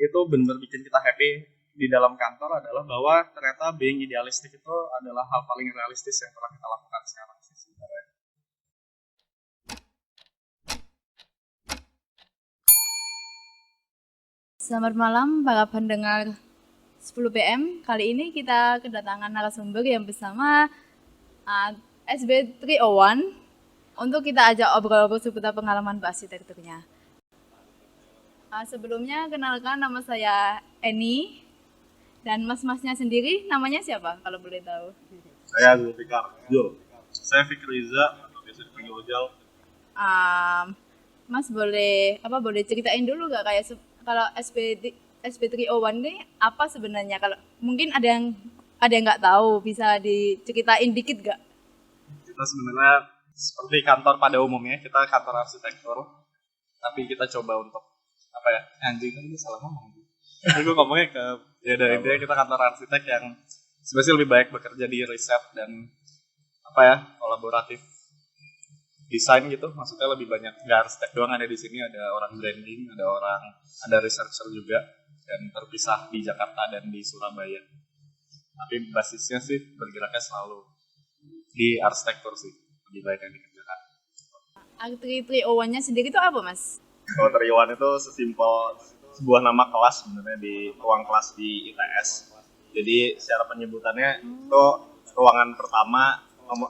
itu benar-benar bikin kita happy di dalam kantor adalah bahwa ternyata being idealistik itu adalah hal paling realistis yang telah kita lakukan sekarang sih sebenarnya. Selamat malam para pendengar 10 PM. Kali ini kita kedatangan narasumber yang bersama SB301 untuk kita ajak obrol-obrol seputar pengalaman berarsitekturnya. Sebelumnya kenalkan, nama saya Eni, dan mas-masnya sendiri namanya siapa kalau boleh tahu? Saya Zulfikar Jul. Saya Fikriza atau biasa dipanggil Ojal. Mas boleh ceritain dulu nggak kayak kalau SB301 ini apa sebenarnya? Kalau mungkin ada yang nggak tahu, bisa diceritain dikit nggak? Kita sebenarnya seperti kantor pada umumnya, kita kantor arsitektur, tapi kita coba untuk anjing kan itu salah ngomong. Jadi gue ngomongnya ke intinya kita kantor arsitek yang sebenarnya lebih baik bekerja di riset dan kolaboratif desain gitu. Maksudnya lebih banyak nggak arsitek doang ada di sini, ada orang branding, ada researcher juga, dan terpisah di Jakarta dan di Surabaya. Tapi basisnya sih bergeraknya selalu di arsitektur sih, lebih baik yang dikerjakan. SB301-nya sendiri itu apa, Mas? Kalau 301 itu sesimpel sebuah nama kelas sebenarnya di ruang kelas di ITS. Jadi secara penyebutannya itu ruangan pertama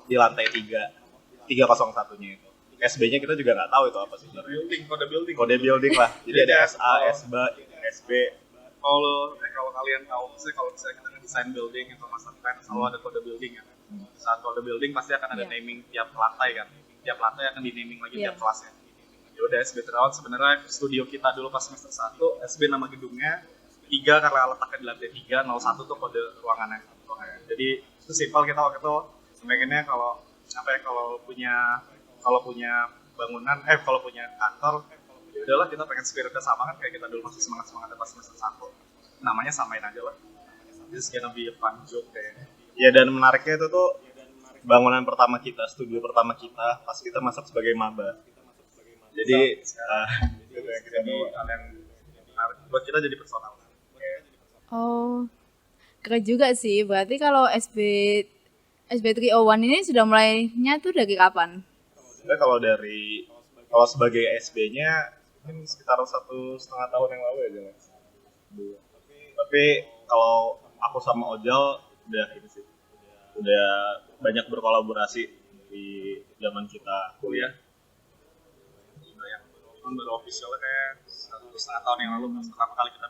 di lantai 301-nya itu. SB-nya kita juga nggak tahu itu apa sih sebenarnya. Kode building lah. Jadi ada SA, SBA, SB. Kalau kalian tahu, kalau misalnya kita desain building atau master plan selalu ada kode building ya. Saat kode building pasti akan ada naming tiap lantai kan. Tiap lantai akan di naming lagi tiap kelasnya. Ya udah, SB301 sebenarnya studio kita dulu pas semester 1, SB nama gedungnya, 3 karena letaknya di lantai 3, 01 tuh kode ruangannya. Jadi itu simpel, kita waktu itu pengennya kalau punya bangunan, kalau punya kantor, ya udahlah kita pengen spiritnya sama kan, kayak kita dulu masih semangat pas semester 1. Namanya samain aja lah. This gonna be a fun joke kayaknya. Ya, dan menariknya itu tuh bangunan pertama kita, studio pertama kita pas kita masuk sebagai maba. Jadi jadi hal yang menarik buat kita jadi personal. Oh, keren juga sih. Berarti kalau SB301 ini sudah mulainya tuh dari kapan? Sebenarnya kalau sebagai SB-nya mungkin sekitar 1,5 tahun yang lalu ya. Tapi kalau aku sama Ojal udah banyak berkolaborasi di zaman kita kuliah. Baru officialnya kayak 1,5 tahun yang lalu pertama kali kita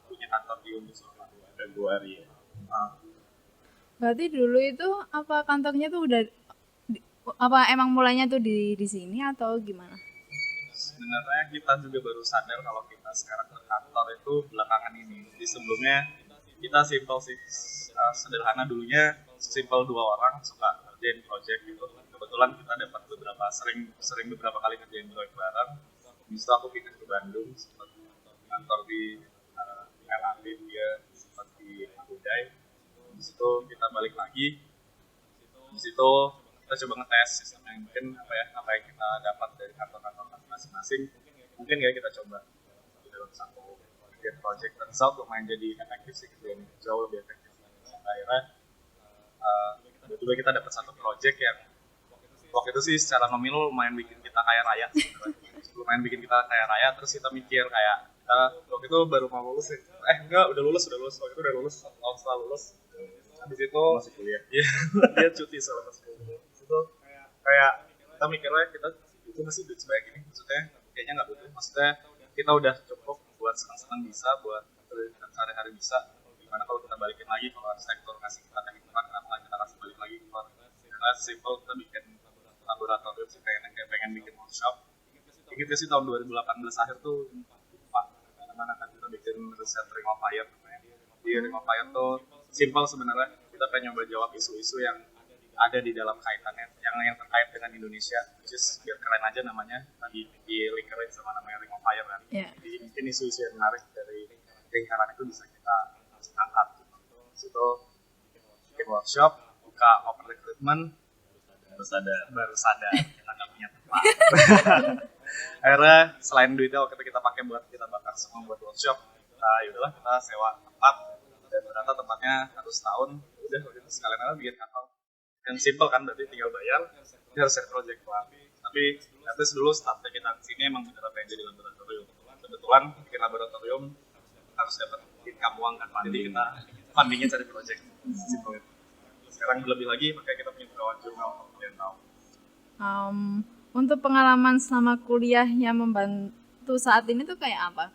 punya kantor di Unbusora Februari. Berarti dulu itu kantornya tuh udah emang mulainya tuh di sini atau gimana? Sebenarnya kita juga baru sadar kalau kita sekarang ke kantor itu belakangan ini. Jadi sebelumnya kita simpel sih, sederhana dulunya, simpel 2 orang suka ngerjain project gitu. Kebetulan kita dapat sering beberapa kali ngerjain project bareng. Habis itu aku pindah ke Bandung, sempat kantor di LAB, dia sempat di Abudai. Habis itu kita balik lagi. Habis itu kita coba ngetes sistem yang mungkin apa yang kita dapat dari kantor-kantor masing-masing. Mungkin ya kita coba di dalam satu project. Result lumayan jadi efektif sih, jauh lebih efektif. Akhirnya tiba-tiba kita dapat satu project yang waktu itu sih secara nominal lumayan bikin kita kaya raya terus kita mikir kayak waktu itu baru mau lulus udah lulus waktu itu udah lulus 1 tahun setelah lulus. Habis itu masih kuliah. Dia cuti selama sekolah. Itu kayak kita mikirnya kita itu masih duit sebanyak ini, maksudnya kayaknya nggak butuh, maksudnya kita udah cukup buat senang-senang bisa, buat sehari-hari bisa. Gimana kalau kita balikin lagi, kalau arsitektur ngasih kita kehidupan, kenapa kita kasih balik lagi keluar? Karena simple, kita bikin laboratorium sih, pengen bikin workshop. Gitu sih tahun 2018 akhir tuh mana kan kita bikin riset Ring of Fire. Di Ring of Fire tuh simple sebenarnya, kita pengen nyoba jawab isu-isu yang ada di dalam kaitannya, yang terkait dengan Indonesia, which is biar keren aja namanya, tadi di-linkerin sama namanya Ring of Fire kan. Jadi mungkin isu-isu yang menarik dari lingkaran itu bisa kita angkat. Terus itu bikin workshop, buka open recruitment, baru sadar kita nggak punya tempat. Akhirnya selain duitnya waktu kita pakai buat kita bakar semua buat workshop, kita ya udahlah kita sewa tempat, dan ternyata tempatnya harus setahun, udah sekalian aja bikin kantor. Yang simple kan, berarti tinggal bayar, ini harus set project lah. Tapi at least dulu startnya kita kesini emang beneran pengen jadi laboratorium. Kebetulan bikin laboratorium harus dapat income uang kan, jadi kita fundingnya cari project. Simple itu. Sekarang lebih lagi makanya kita punya kawan jurnal yang tahu. Untuk pengalaman selama kuliah yang membantu saat ini tuh kayak apa?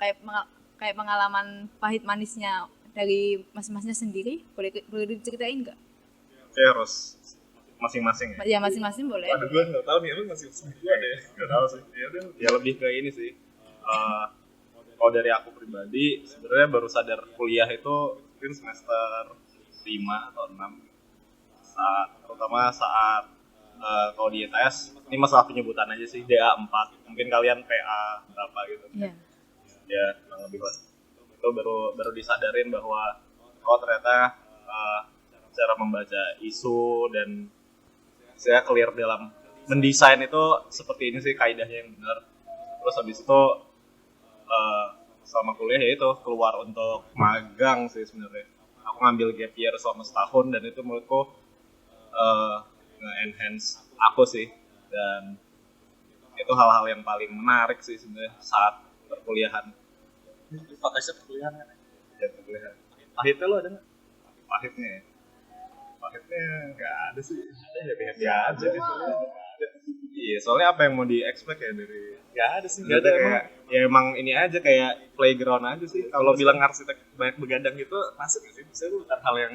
Kayak pengalaman pahit manisnya dari mas-masnya sendiri, boleh diceritain nggak? Kayak harus masing-masing ya. Ya masing-masing boleh. Aduh, gue nggak tahu nih, emang masing-masing gue ada ya? Nggak tahu sih. Ya lebih ke ini sih. Kalau dari aku pribadi, sebenarnya baru sadar kuliah itu mungkin semester 5 atau 6. Terutama saat kalau di ITS, ini masalah penyebutan aja sih, DA 4. Mungkin kalian PA berapa gitu. Iya. Ya, kurang lebih lah. Itu baru disadarin bahwa ternyata cara membaca isu dan saya clear dalam mendesain itu seperti ini sih kaidahnya yang benar. Terus habis itu selama kuliah ya itu keluar untuk magang sih sebenarnya. Aku ngambil gap year selama setahun dan itu menurutku nge-enhance aku sih, dan itu hal-hal yang paling menarik sih sebenarnya saat perkuliahan. Konteksnya perkuliahan kan? Ya perkuliahan. Pahitnya lo ada nggak? Pahitnya nggak ada sih. Ada ya, Nggak ada. Iya, soalnya apa yang mau di-expect ya dari nggak ada sih, nggak ada kayak ya emang ini aja kayak playground aja sih. Kalau bilang arsitek banyak begadang itu masuk nggak sih? Bisa bukan hal yang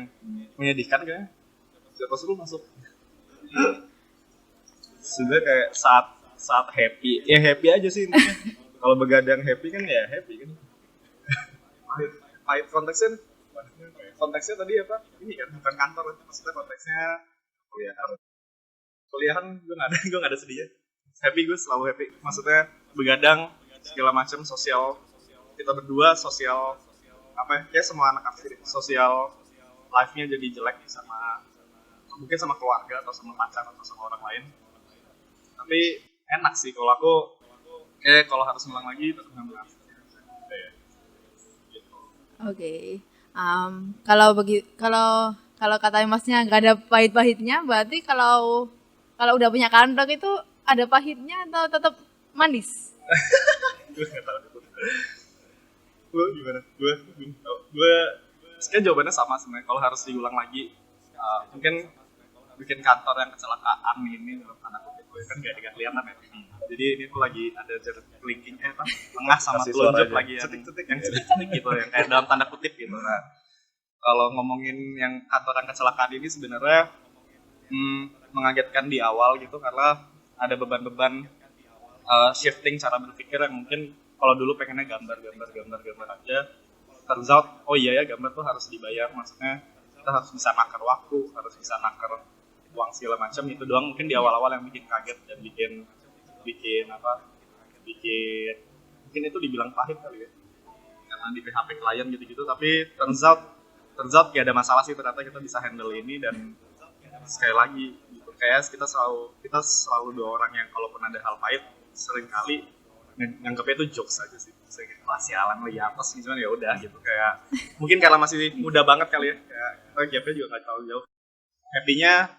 menyedihkan kan? Siapa suruh masuk? Sudah kayak saat happy, ya happy aja sih intinya. Kalau begadang happy kan ya happy kan. Pahit konteksnya tadi apa? Ini kan bukan kantor, maksudnya konteksnya kuliahan gue nggak ada sedihnya. Happy, gue selalu happy. Maksudnya begadang segala macam, sosial, kita berdua sosial apa ya, semua anak arsitek sosial life-nya jadi jelek sama mungkin sama keluarga atau sama pacar atau sama orang lain. Tapi enak sih kalau aku kalau harus ngulang lagi tetap ngambil arsitek. Oke. Kalau kata Masnya nggak ada pahit-pahitnya, berarti kalau udah punya kantor itu ada pahitnya atau tetap manis? Gue nggak tahu. Gue gimana? Gue sekarang jawabannya sama sebenarnya. Kalau harus diulang lagi, mungkin bikin kantor yang kecelakaan ini dalam tanda kutip, kan nggak kelihatan ya. Jadi ini tuh lagi ada jarak linking tengah sama telunjuk lagi yang cetik-cetik gitu, yang kayak dalam tanda kutip gitu. Nah, kalau ngomongin yang kantor yang kecelakaan ini sebenarnya mengagetkan di awal gitu, karena ada beban-beban shifting cara berpikir yang mungkin kalau dulu pengennya gambar aja, turns out oh iya ya gambar tuh harus dibayar, maksudnya kita harus bisa nakar waktu, harus bisa nakar uang segala macam. Itu doang mungkin di awal-awal yang bikin kaget dan bikin mungkin itu dibilang pahit kali ya, karena di PHP klien gitu-gitu. Tapi turns out gak ada masalah sih, ternyata kita bisa handle ini. Dan sekali lagi gitu, kayak kita selalu dua orang yang kalaupun ada hal pahit seringkali nganggapnya itu jokes aja sih. Saya kayak sialan lo ya atas gitu, ya udah gitu, kayak mungkin karena masih muda banget kali ya, kayak gapnya juga nggak terlalu jauh. Happy-nya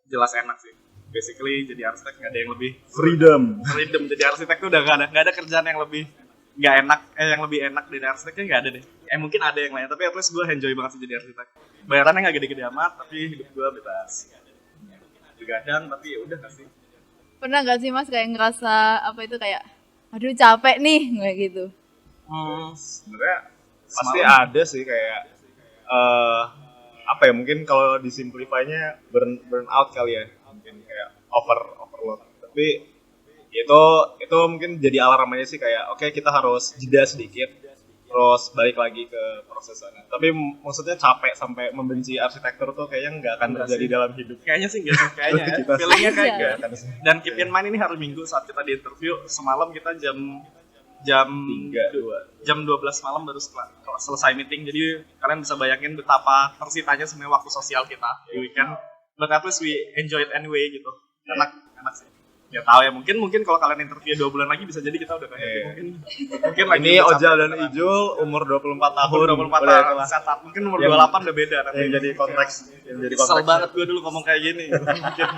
jelas enak sih. Basically jadi arsitek nggak ada yang lebih freedom. Jadi arsitek tuh udah nggak ada kerjaan yang lebih nggak enak, yang lebih enak dari arsiteknya nggak ada deh. Mungkin ada yang lain, tapi at least gue enjoy banget sih jadi arsitek. Bayarannya nggak gede-gede amat, tapi hidup gue bebas. Begadang tapi ya udah nggak sih. Pernah nggak sih Mas kayak ngerasa apa itu kayak aduh capek nih kayak gitu? Sebenarnya pasti ada sih kayak apa ya, mungkin kalau disimplify-nya burn out kali ya, mungkin kayak overload. Tapi itu mungkin jadi alarm aja sih, kayak oke, kita harus jeda sedikit terus balik lagi ke proses sana. Tapi maksudnya capek sampai membenci arsitektur tuh kayaknya nggak akan terjadi dalam hidup. Kayaknya sih nggak sih, kayaknya ya. Feelingnya kayak nggak. Dan keep in mind ini hari Minggu saat kita di interview, semalam kita jam 12 malam baru selesai meeting. Jadi kalian bisa bayangin betapa tersitanya sebenarnya waktu sosial kita di weekend. But at least we enjoy it anyway gitu. Enak sih. Ya tahu ya, mungkin kalau kalian interview 2 bulan lagi bisa jadi kita udah kayak mungkin lagi Ini Ojal dan Ijul umur 24 tahun. 24 tahun setup, mungkin umur 28 udah beda nanti. Yang jadi konteks, Kesel banget gue dulu ngomong kayak gini. Mungkin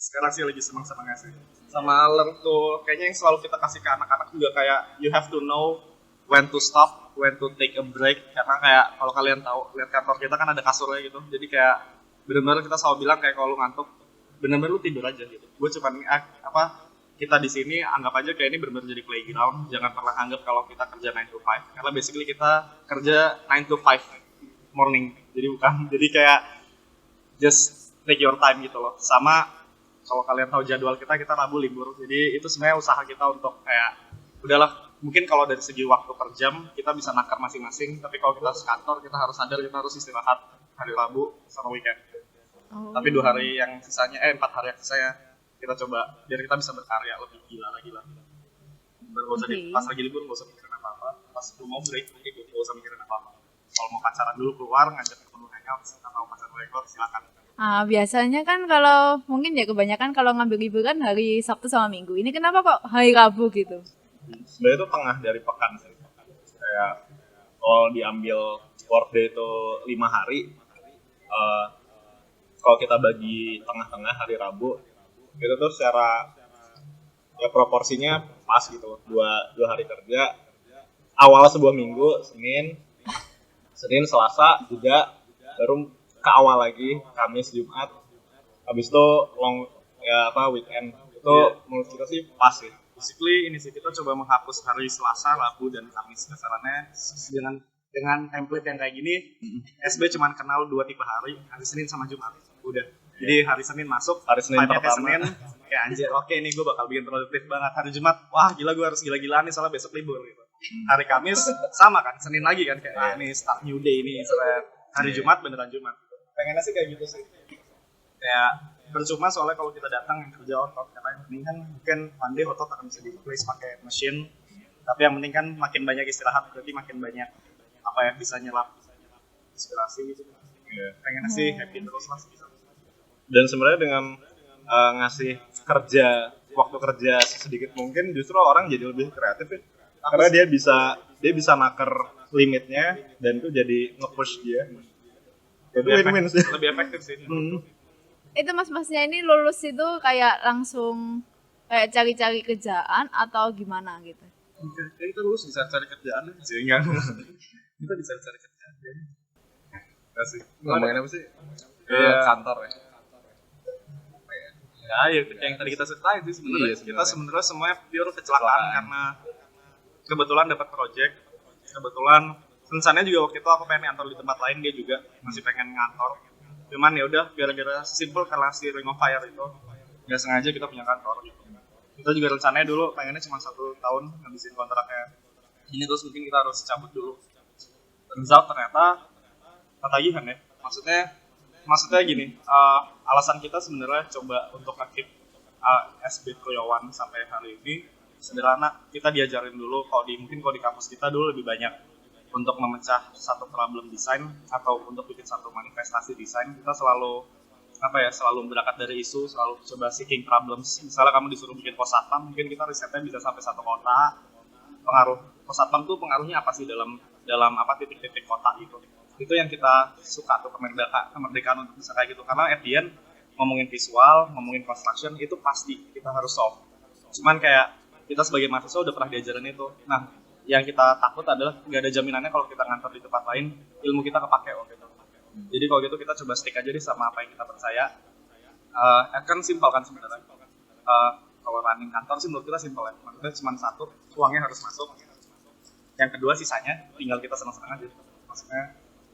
sekarang sih lagi seneng-senengnya sih. Sama learn tuh, kayaknya yang selalu kita kasih ke anak-anak juga kayak you have to know when to stop, when to take a break. Karena kayak kalau kalian tahu, lihat kantor kita kan ada kasurnya gitu. Jadi kayak benar-benar kita selalu bilang kayak kalau lu ngantuk, benar-benar lu tidur aja gitu. Gue cuman kita di sini anggap aja kayak ini benar-benar jadi playground. Jangan pernah anggap kalau kita kerja 9 to 5 karena basically kita kerja 9 to 5 morning. Jadi bukan. Jadi kayak just take your time gitu loh. Sama kalau kalian tahu jadwal kita Rabu libur. Jadi itu sebenarnya usaha kita untuk kayak udahlah, mungkin kalau dari segi waktu per jam kita bisa nakar masing-masing, tapi kalau kita sekantor kita harus sadar kita harus istirahat hari Rabu sama weekend. Tapi 2 hari yang sisanya 4 hari yang sisanya kita coba biar kita bisa berkarya lebih gila lagi lah. Pas lagi libur nggak usah mikirin apa-apa. Pas lu mau break mungkin nggak usah mikirin apa-apa. Kalau mau pacaran dulu keluar ngajak temen hangout atau pacaran rekor silakan. Biasanya kan kalau mungkin ya kebanyakan kalau ngambil liburan hari Sabtu sama Minggu. Ini kenapa kok hari Rabu gitu? Sebenarnya itu tengah dari pekan sih. Kayak kalau diambil workday itu 5 hari, kalau kita bagi tengah-tengah hari Rabu, itu tuh secara ya proporsinya pas gitu. Dua hari kerja, awal sebuah minggu, Senin, Selasa juga, baru ke awal lagi, Kamis, Jumat, habis itu weekend. Itu menurut kita sih pas sih. Basically ini sih kita coba menghapus hari Selasa, Rabu, dan Kamis kasarannya dengan template yang kayak gini. SB cuman kenal 2 tipe hari Senin sama Jumat. Udah. Jadi hari Senin masuk, hari Senin pertama. Senin, kayak anjir, oke nih gue bakal bikin produktif banget. Hari Jumat, wah gila gue harus gila-gilaan nih soalnya besok libur gitu. Hari Kamis sama kan, Senin lagi kan kayak nih start new day nih. Hari Jumat beneran Jumat. Pengennya sih kayak gitu sih. Kayak percuma soalnya kalau kita datang yang kerja otot, karena yang penting kan mungkin Monday otot akan bisa di-replace pakai mesin, tapi yang penting kan makin banyak istirahat berarti makin banyak bisa nyelap inspirasi gitu. Pengennya sih happy terus lah. Dan sebenarnya dengan ngasih waktu kerja sedikit mungkin justru orang jadi lebih kreatif ya. Karena dia bisa naker limitnya dan itu jadi nge-push dia. Itu win-win sih. Lebih efektif sih. Itu mas-masnya ini lulus itu kayak langsung kayak cari-cari kerjaan atau gimana gitu? Kayak kita lulus bisa cari kerjaan sih, enggak? Kita bisa cari kerjaan. Enggak sih. Ngomongin apa sih? Kantor ya. Ya, yang tadi kita ceritain sih sebenarnya. Kita sebenarnya semuanya pure kecelakaan karena kebetulan dapat project. Kebetulan rencananya juga waktu itu aku pengen ngantor di tempat lain, dia juga masih pengen ngantor. Cuman ya udah gara-gara simple karena si Ring of Fire itu nggak sengaja kita punya kantor gitu. Kita juga rencananya dulu pengennya cuma 1 tahun ngabisin kontraknya ini, terus mungkin kita harus cabut dulu. Ternyata ketagihan ya. Maksudnya gini, alasan kita sebenarnya coba untuk aktif SB Kuliawan sampai hari ini sederhana. Kita diajarin dulu kalau di kampus kita dulu lebih banyak untuk memecah satu problem desain atau untuk bikin satu manifestasi desain. Kita selalu berangkat dari isu, selalu coba seeking problems. Misalnya kamu disuruh bikin pos satpam, mungkin kita risetnya bisa sampai 1 kota. Pos satpam tuh pengaruhnya apa sih dalam titik-titik kota itu. Itu yang kita suka tuh, kemerdekaan untuk bisa kayak gitu. Karena at the end, ngomongin visual, ngomongin construction itu pasti kita harus solve. Cuman kayak kita sebagai mahasiswa udah pernah diajarin itu. Nah, yang kita takut adalah nggak ada jaminannya kalau kita ngantor di tempat lain ilmu kita kepake waktu itu. Jadi kalau gitu kita coba stick aja deh sama apa yang kita percaya. Kan simpel kan sebenarnya. Kalau running kantor sih menurut kita simpel ya. Maksudnya cuma 1, uangnya harus masuk. Yang kedua sisanya tinggal kita senang-senang aja. Maksudnya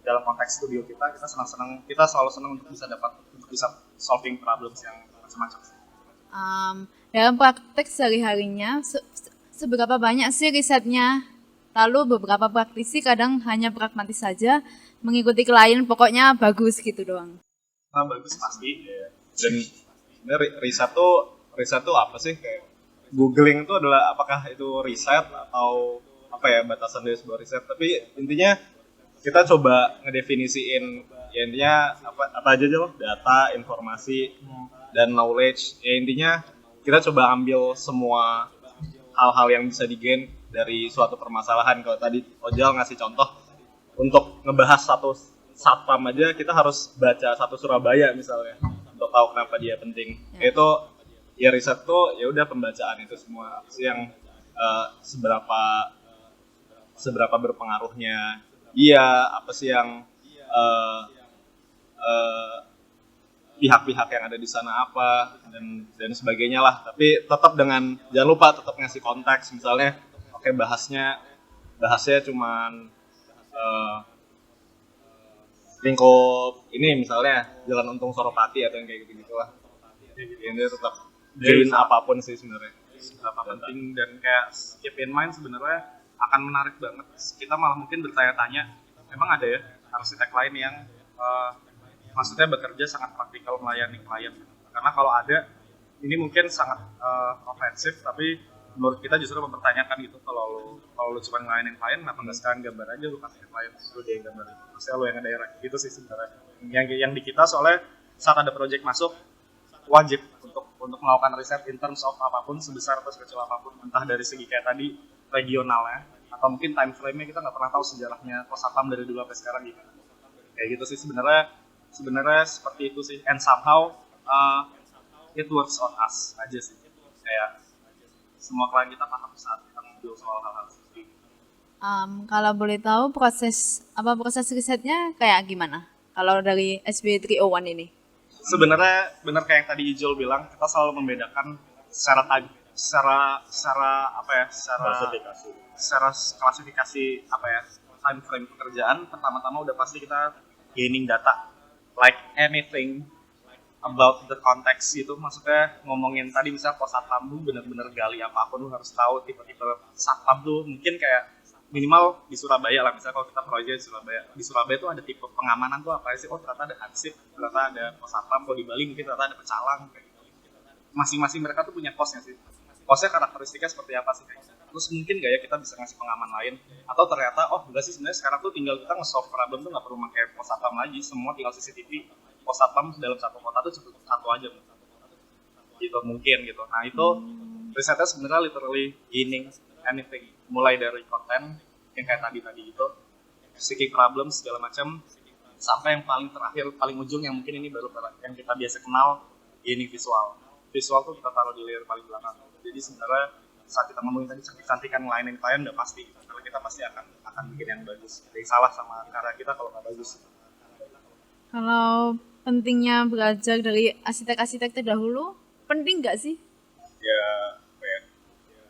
dalam konteks studio kita senang-senang, kita selalu senang untuk bisa solving problems yang macam-macam. Dalam praktek sehari-harinya seberapa banyak sih risetnya? Lalu beberapa praktisi kadang hanya pragmatis saja, mengikuti klien pokoknya bagus gitu doang. Nah, bagus pasti. Dan riset tuh apa sih? Kayak googling itu adalah apakah itu riset atau apa ya batasan dari sebuah riset? Tapi intinya kita coba ngedefinisiin ya intinya apa aja loh, data, informasi dan knowledge. Ya intinya kita coba ambil semua hal-hal yang bisa digain dari suatu permasalahan. Kalau tadi Ojal ngasih contoh untuk ngebahas satu satpam aja kita harus baca satu Surabaya misalnya untuk tahu kenapa dia penting. Itu ya riset tuh ya udah pembacaan itu semua yang seberapa berpengaruhnya. Iya, apa sih yang pihak-pihak yang ada di sana apa dan sebagainya lah. Tapi tetap dengan jangan lupa tetap ngasih konteks misalnya oke bahasnya cuman lingkup ini misalnya Jalan Untung Soropati atau yang kayak gitu lah. Ini tetap join apapun sih sebenarnya. Seberapa penting dan kayak keep in mind sebenarnya akan menarik banget. Kita malah mungkin bertanya-tanya, memang ada ya arsitek lain yang maksudnya bekerja sangat praktikal melayani klien. Karena kalau ada, ini mungkin sangat ofensif, tapi menurut kita justru mempertanyakan gitu. Kalau lu cuma ngelayanin klien, kenapa nggak sekarang gambar aja lu kasih ke klien, lu dia yang gambar. Maksudnya lu yang ada daerah gitu sih sebenarnya. Yang di kita soalnya saat ada project masuk wajib untuk melakukan riset in terms of apapun, sebesar atau sekecil apapun, entah dari segi kayak tadi regionalnya atau mungkin time frame-nya. Kita nggak pernah tahu sejarahnya pos satpam dari dulu sampai sekarang gimana. Kayak gitu sih sebenarnya seperti itu sih, and somehow it works on us aja sih, kayak semua klien kita paham saat kita ngobrol soal hal-hal seperti itu. Kalau boleh tahu proses risetnya kayak gimana kalau dari SB 301 ini? Sebenarnya benar kayak yang tadi Ijol bilang, kita selalu membedakan secara klasifikasi apa ya, time frame pekerjaan. Pertama-tama udah pasti kita gaining data, like anything about the context gitu. Maksudnya ngomongin tadi misalnya pos satpam tuh bener-bener gali apapun, lu harus tahu tipe-tipe satpam tuh. Mungkin kayak minimal di Surabaya lah, misalnya kalau kita proyek di Surabaya tuh ada tipe pengamanan tuh apa sih? Oh ternyata ada hansip, ternyata ada pos satpam. Kalau di Bali mungkin ternyata ada pecalang kayak gitu. Masing-masing mereka tuh punya posnya sih. Posnya karakteristiknya seperti apa sih? Terus mungkin gak ya kita bisa ngasih pengaman lain? Atau ternyata oh enggak sih, sebenarnya sekarang tuh tinggal kita nge-solve problem tuh nggak perlu pakai pos satpam lagi, semua tinggal CCTV. Pos satpam dalam satu kota tuh cukup satu aja gitu mungkin gitu. Nah itu risetnya sebenarnya literally gaining anything, mulai dari konten yang kayak tadi itu, seeking problem segala macam, sampai yang paling terakhir, paling ujung yang mungkin ini baru yang kita biasa kenal, gaining visual tuh kita taruh di layer paling belakang. Jadi sebenarnya saat kita ngomongin tadi cantik-cantikan ngelainin klien udah pasti, karena kita pasti akan bikin yang bagus. Jadi salah sama karya kita kalau nggak bagus. Kalau pentingnya belajar dari arsitek-arsitek terdahulu, penting nggak sih? Ya,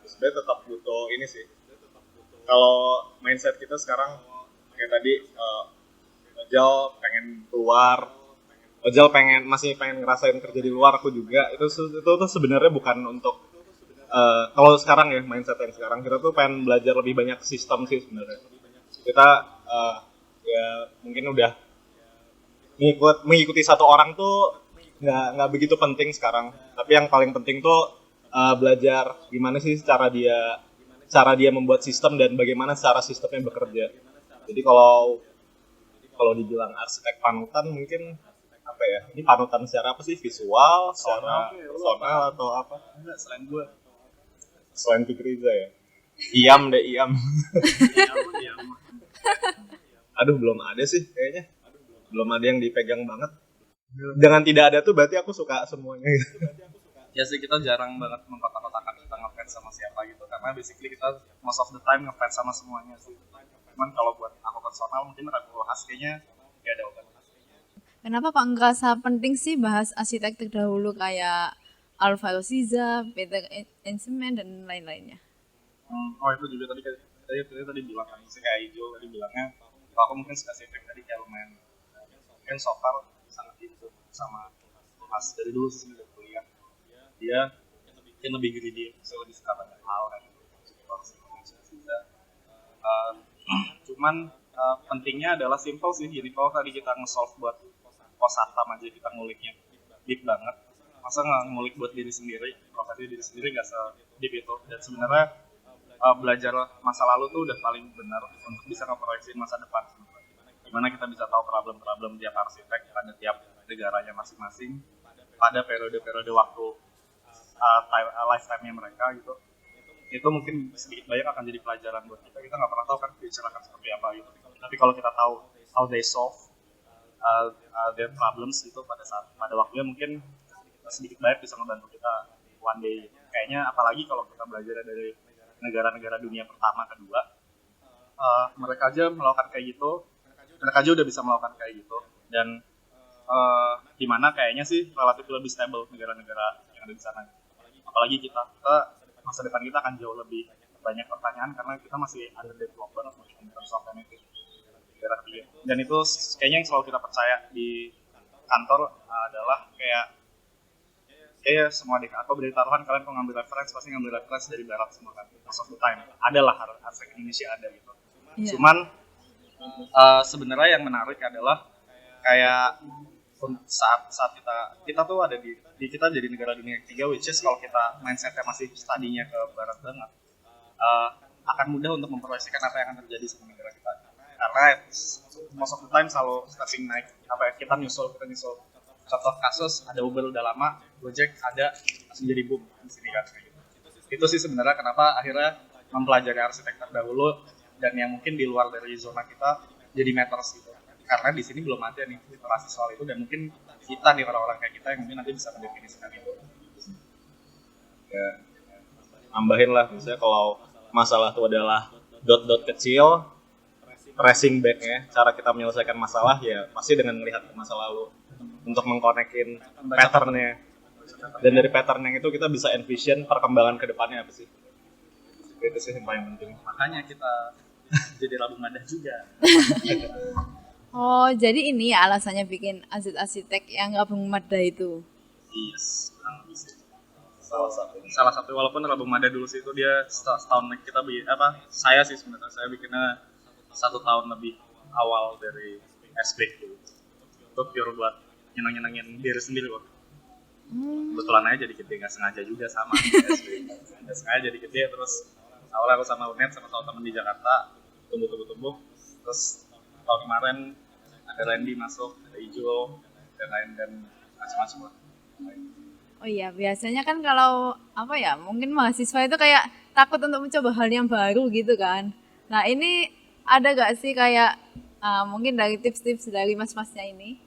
sebenarnya tetap butuh ini sih. Kalau mindset kita sekarang kayak tadi, Ojal pengen keluar, Ojal masih pengen ngerasain kerja di luar, aku juga. Itu tuh sebenarnya bukan untuk kalau sekarang ya, mindset yang sekarang kita tuh pengen belajar lebih banyak sistem sih sebenarnya. Kita ya mungkin udah mengikuti satu orang tuh nggak begitu penting sekarang. Tapi yang paling penting tuh belajar gimana sih cara dia membuat sistem dan bagaimana cara sistemnya bekerja. Jadi kalau dibilang arsitek panutan mungkin apa ya? Ini panutan secara apa sih? Visual, secara personal atau apa? Enggak, selain gue. Selain Fikri Riza ya. Iam. Aduh, belum ada sih kayaknya. Belum ada yang dipegang banget. Dengan tidak ada tuh berarti aku suka semuanya gitu. Ya sih, kita jarang banget mengkotak-kotakan kita ngefans sama siapa gitu, karena basically kita most of the time ngefans sama semuanya sih. Cuman kalau buat aku personal mungkin Ragu Haskenya gak ada obat. Kenapa kok ngerasa penting sih bahas arsitek terdahulu kayak Alvaro Siza, Peter Ensemen, dan lain-lainnya? Oh itu juga tadi bilang kan, kayak Ijo tadi bilangnya, kalau aku mungkin spesifik tadi kayak lumayan, mungkin so far sangat itu sama Mas dari dulu sih dari kuliah. Dia mungkin lebih greedy, saya lebih suka banyak hal kan, cuman pentingnya adalah simple sih. Jadi kalau tadi kita nge-solve buat pos satpam aja kita nguliknya deep banget, masa nggak ngulik buat diri sendiri? Kalau tadi diri sendiri nggak se-deep itu. Dan sebenarnya belajar masa lalu tuh udah paling benar untuk bisa ngeproyeksi masa depan. Gimana kita bisa tahu problem-problem tiap arsitek pada tiap negaranya masing-masing pada periode-periode waktu lifetime-nya mereka gitu, itu mungkin sedikit banyak akan jadi pelajaran buat kita. Kita nggak pernah tahu kan future akan seperti apa gitu. Tapi kalau kita tahu how they solve their problems itu pada waktunya, mungkin sedikit banyak bisa membantu kita one day. Kayaknya apalagi kalau kita belajar dari negara-negara dunia pertama, kedua, mereka aja melakukan kayak gitu, mereka aja udah bisa melakukan kayak gitu, dan dimana kayaknya sih relatif lebih stable negara-negara yang ada di sana. Apalagi kita masa depan kita akan jauh lebih banyak pertanyaan karena kita masih underdeveloped banget in terms of anything. Dan itu kayaknya yang selalu kita percaya di kantor adalah kayak semua adik atau beri taruhan kalian kalau ngambil reference pasti ngambil reference dari barat semua kan, most of the time adalah aspek Indonesia ada gitu. Cuman sebenarnya yang menarik adalah kayak saat kita tuh ada di kita jadi negara dunia ketiga, which is kalau kita mindsetnya masih studinya ke barat banget, akan mudah untuk memproyeksikan apa yang akan terjadi sama negara kita. Karena most of the time selalu starting naik, kita nyusul. Contoh kasus ada Uber udah lama, Gojek ada, langsung jadi boom di sini kan. Itu sih sebenarnya kenapa akhirnya mempelajari arsitektur dahulu, dan yang mungkin di luar dari zona kita jadi matters gitu. Karena di sini belum ada nih literasi soal itu, dan mungkin kita nih orang-orang kayak kita yang mungkin nanti bisa mendefinisikan itu. Ya, nambahin lah, misalnya kalau masalah itu adalah dot-dot kecil, tracing back-nya, cara kita menyelesaikan masalah ya pasti dengan melihat ke masa lalu untuk mengkonekin pattern-nya. Dan dari pattern yang itu kita bisa envision perkembangan ke depannya apa sih. Itu sih yang paling penting. Makanya kita jadi Rabu Madah juga. Oh, jadi ini ya alasannya bikin arsitek yang gabung Mada itu. Yes, Salah satu walaupun Rabu Madah dulu sih itu dia setahun kita saya sih sebenarnya saya bikinnya 1 tahun lebih awal dari SB gitu. Itu pure buat nyenang-nyenangin diri sendiri kok. Kebetulan aja jadi gede, nggak sengaja juga sama SB. Nggak sengaja jadi gede, terus awalnya aku sama Unet sama temen di Jakarta tumbuh. Terus tahun kemarin ada Randy masuk, ada Ijo, dan lain dan macam-macam. Oh iya, biasanya kan kalau mungkin mahasiswa itu kayak takut untuk mencoba hal yang baru gitu kan. Nah ini ada gak sih kayak mungkin dari tips-tips dari mas-masnya ini?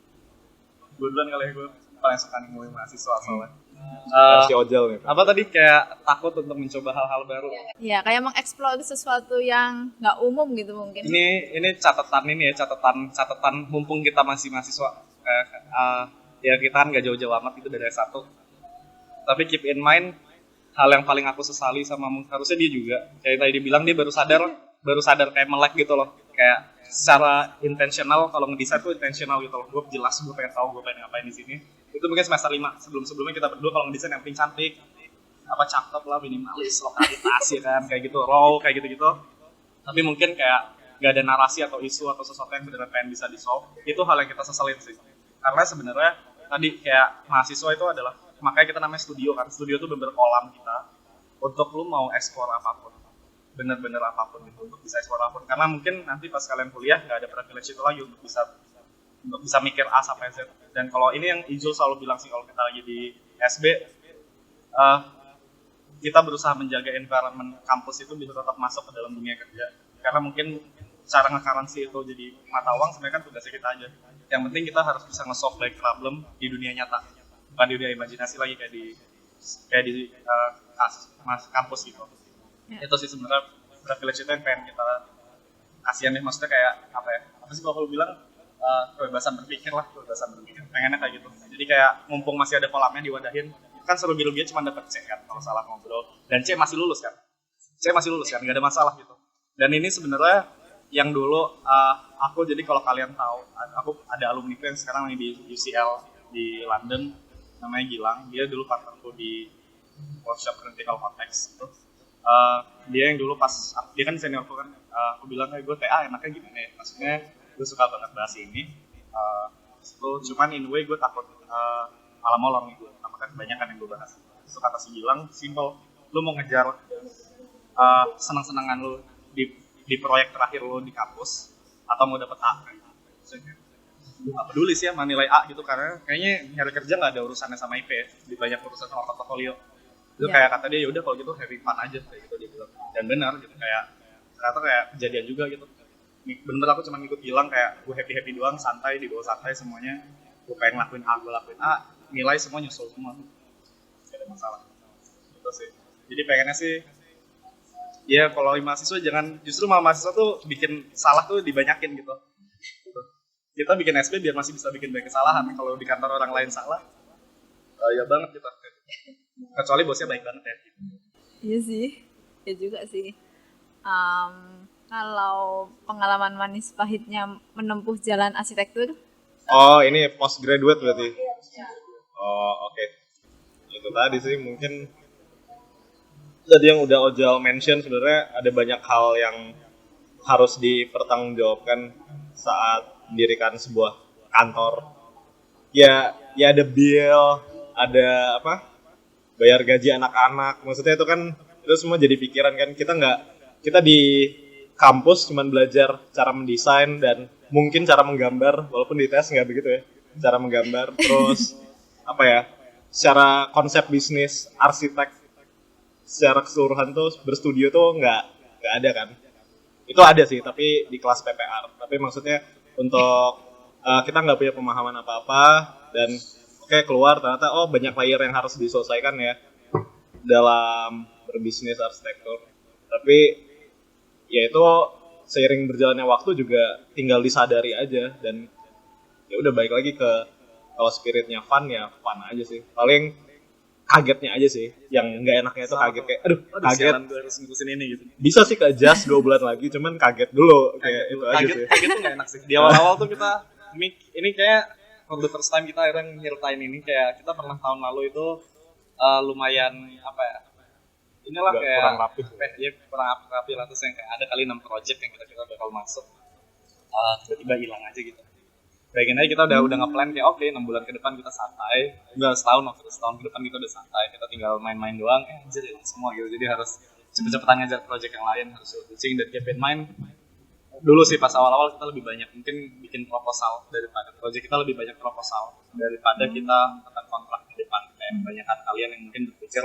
Gue duluan kali ya, gue paling suka ngomongin mahasiswa soalnya. versi ojol nih. Apa tadi kayak takut untuk mencoba hal-hal baru? Ya kayak mengeksplor sesuatu yang nggak umum gitu mungkin. Ini catatan mumpung kita masih mahasiswa. Ya kita kan nggak jauh-jauh amat itu dari S1. Tapi keep in mind hal yang paling aku sesali sama harusnya dia juga. Kayak tadi dibilang dia baru sadar kayak melek gitu loh. Kayak secara intentional kalau ngedesain tuh intentional gitu loh. Gue jelas gue pengen tahu gue pengen ngapain di sini. Itu mungkin semester 5 sebelumnya kita berdua kalau ngedesain yang penting cantik, cakep lah, minimalis, lokalitas ya kan, kayak gitu, raw kayak gitu. Tapi mungkin kayak nggak ada narasi atau isu atau sesuatu yang benar-benar pengen bisa di-solve. Itu hal yang kita seselin sih. Karena sebenarnya tadi kayak mahasiswa itu adalah, makanya kita namanya studio kan. Studio itu bener kolam kita untuk lu mau explore apapun. Bener-bener apapun itu untuk bisa explore apapun. Karena mungkin nanti pas kalian kuliah nggak ada privilege itu lagi untuk bisa mikir A sampai Z. Dan kalau ini yang Ijul selalu bilang sih kalau kita lagi di SB, kita berusaha menjaga environment kampus itu bisa tetap masuk ke dalam dunia kerja. Karena mungkin cara nge-currency itu jadi mata uang sebenarnya kan tugasnya kita aja. Yang penting kita harus bisa nge-solve like problem di dunia nyata, bukan di dunia imajinasi lagi kayak di kampus gitu. Ya. Itu sih sebenarnya privilege itu yang pengen kita kasihan nih, maksudnya kayak apa sih kalau bilang kebebasan berpikir, pengennya kayak gitu. Jadi kayak mumpung masih ada kolamnya diwadahin, kan serugi-ruginya cuma dapat C kan kalau salah ngobrol, dan C masih lulus kan, nggak ada masalah gitu. Dan ini sebenarnya yang dulu aku, jadi kalau kalian tahu, aku ada alumni yang sekarang di UCL di London, namanya Gilang. Dia dulu partnerku di workshop critical context itu. Dia yang dulu pas dia kan seniorku kan, aku bilang gue TA enaknya gimana ya, maksudnya gue suka banget bahas ini. Cuman in way gue takut malah molor nih gue, kan kebanyakan yang gue bahas. Itu kata si Gilang, simple, lu mau ngejar senang-senangan lu di proyek terakhir lu di kampus atau mau dapet A kan? Gak peduli sih sama nilai A gitu, karena kayaknya nyari kerja nggak ada urusannya sama IP ya, lebih banyak urusan sama portofolio. Itu kayak kata dia, yaudah kalau gitu having fun aja kayak gitu dia bilang. Dan benar gitu, kayak ternyata kayak kejadian juga gitu. Bener aku cuma ikut bilang kayak gue happy doang, santai, dibawa santai semuanya. Gue pengen lakuin A, gue lakuin A, nilai semua nyusul semua, gak ada masalah gitu sih. Jadi pengennya sih ya kalau mahasiswa jangan, justru malah mahasiswa tuh bikin salah tuh dibanyakin gitu. Kita bikin SP biar masih bisa bikin banyak kesalahan. Kalau di kantor orang lain salah, ya banget kita. Kecuali bosnya baik banget ya. Iya sih, ya juga sih. Kalau pengalaman manis pahitnya menempuh jalan arsitektur, Oh, ini postgraduate berarti? Oh, oke. Itu tadi sih mungkin tadi yang udah Ojal mention, sebenarnya ada banyak hal yang harus dipertanggungjawabkan saat mendirikan sebuah kantor. Ya ada bill, ada apa? Bayar gaji anak-anak. Maksudnya itu kan itu semua jadi pikiran kan. Kita di kampus cuman belajar cara mendesain dan mungkin cara menggambar, walaupun di tes nggak begitu ya. Cara menggambar, terus apa ya? Secara konsep bisnis arsitek secara keseluruhan tuh berstudio tuh nggak ada kan. Itu ada sih, tapi di kelas PPR. Tapi maksudnya untuk kita nggak punya pemahaman apa-apa dan keluar ternyata banyak layer yang harus diselesaikan ya dalam berbisnis arsitektur. Tapi ya itu seiring berjalannya waktu juga tinggal disadari aja, dan ya udah balik lagi ke kalau spiritnya fun ya fun aja sih. Paling kagetnya aja sih yang nggak enaknya itu kaget kayak aduh kaget gue harus ngurusin ini gitu. bisa sih ke adjust 2 bulan lagi, cuman kaget dulu kayak itu aja sih. Kaget tuh gak enak sih. Di awal-awal tuh kita ini kayak for the first time kita akhirnya nyeritain ini, kayak kita pernah tahun lalu itu lumayan apa ya, inilah Kurang kayak rapi. Ya kurang rapi lah, terus yang kayak ada kali 6 project yang kita bakal masuk, tiba-tiba hilang aja gitu. Bayangin aja kita udah nge-plan kayak oke, 6 bulan ke depan kita santai, udah setahun ke depan kita udah santai, kita tinggal main-main doang, anjir hilang semua gitu. Jadi harus cepet-cepetan ngejar project yang lain, harus switching. Dan keep in mind dulu sih pas awal-awal kita lebih banyak mungkin bikin proposal daripada project, kita lebih banyak proposal daripada kita akan kontrak di depan. Kayak kebanyakan kalian yang mungkin berpikir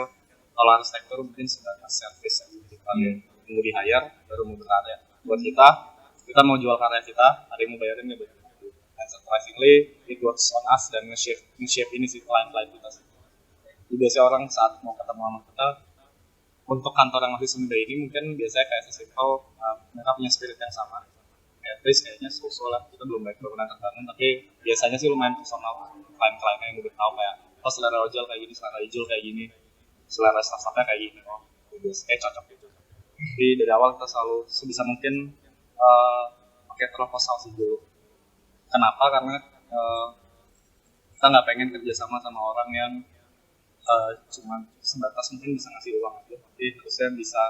kalau arsitektur mungkin sebatas service yang kalian tunggu di hire baru mau berkarya. Buat kita mau jual karya kita, ada yang mau bayarin nggak bayar. And surprisingly it works on us dan nge-shape ini sih klien-klien kita sih. Jadi biasanya orang saat mau ketemu sama kita untuk kantor yang masih semudah ini mungkin biasanya kayak sesimpel mereka punya spirit yang sama. At least kayaknya so-so lah, kita belum pernah terbangun, tapi biasanya sih lumayan personal. Klien-kliennya yang udah tahu kayak selera Ojal kayak gini, selera Ijul kayak gini, selera staff-staffnya kayak gini, biasanya kayak cocok gitu. Jadi dari awal kita selalu sebisa mungkin pakai proposal sih dulu. Kenapa? Karena kita nggak pengen kerjasama sama orang yang cuma sebatas mungkin bisa ngasih uang aja, tapi harusnya bisa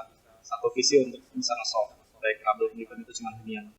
satu visi untuk bisa nge-solve. Baik problem event itu cuma hunian.